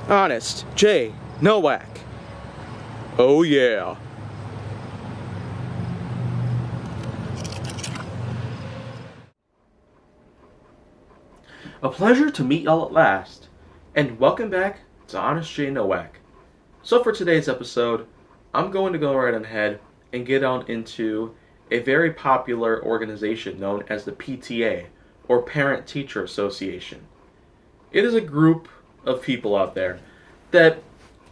Honest J Nowak. Oh yeah. A pleasure to meet y'all at last, and welcome back to Honest J Nowak. So for today's episode, I'm going to go right ahead and get on into a very popular organization known as the PTA, or Parent Teacher Association. It is a group of people out there that,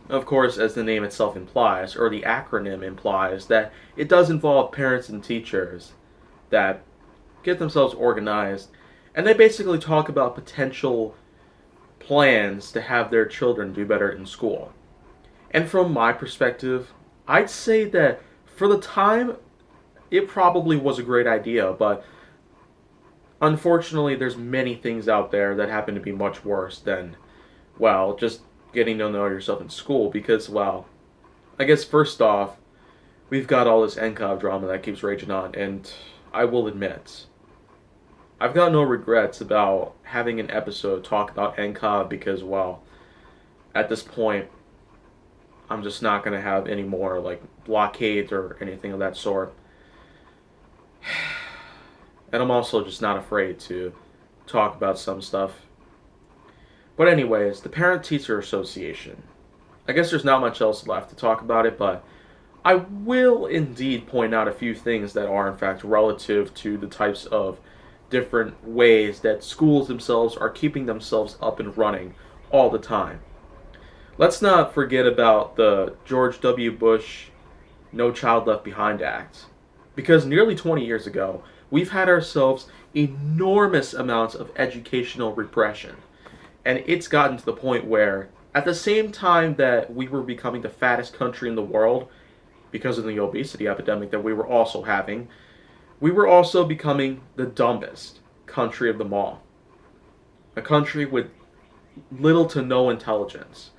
of course, as the name itself implies, or the acronym implies, that it does involve parents and teachers that get themselves organized, and they basically talk about potential plans to have their children do better in school. And from my perspective, I'd say that for the time, it probably was a great idea, but unfortunately, there's many things out there that happen to be much worse than, well, just getting to know yourself in school. Because, well, I guess first off, we've got all this NCOV drama that keeps raging on, and I will admit, I've got no regrets about having an episode talk about NCOV because, well, at this point, I'm just not going to have any more, like, blockades or anything of that sort. And I'm also just not afraid to talk about some stuff. But anyways, the Parent Teacher Association. I guess there's not much else left to talk about it, but I will indeed point out a few things that are in fact relative to the types of different ways that schools themselves are keeping themselves up and running all the time. Let's not forget about the George W. Bush No Child Left Behind Act. Because nearly 20 years ago, we've had ourselves enormous amounts of educational repression. And it's gotten to the point where, at the same time that we were becoming the fattest country in the world, because of the obesity epidemic that we were also having, we were also becoming the dumbest country of them all. A country with little to no intelligence.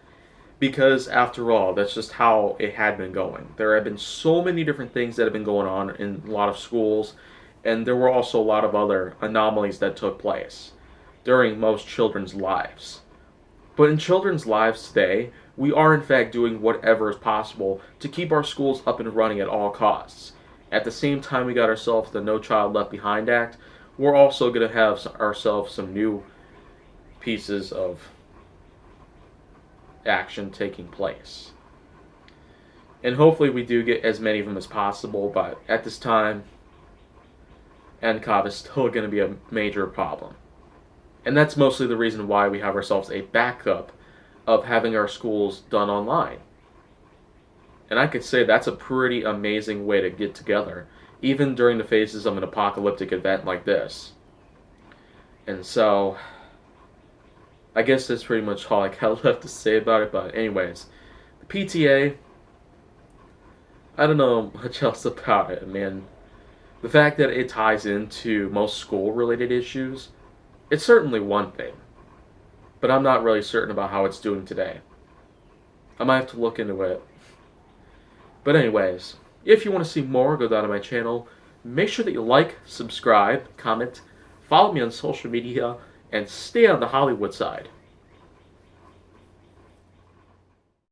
Because, after all, that's just how it had been going. There have been so many different things that have been going on in a lot of schools, and there were also a lot of other anomalies that took place during most children's lives. But in children's lives today, we are in fact doing whatever is possible to keep our schools up and running at all costs. At the same time we got ourselves the No Child Left Behind Act, we're also going to have ourselves some new pieces of action taking place. And hopefully we do get as many of them as possible, but at this time, NCOV is still going to be a major problem. And that's mostly the reason why we have ourselves a backup of having our schools done online. And I could say that's a pretty amazing way to get together, even during the phases of an apocalyptic event like this. And so, I guess that's pretty much all I got left to say about it. But anyways, the PTA, I don't know much else about it, man. The fact that it ties into most school-related issues, it's certainly one thing. But I'm not really certain about how it's doing today. I might have to look into it. But anyways, if you want to see more, go down to my channel. Make sure that you like, subscribe, comment, follow me on social media, and stay on the Hollywood side.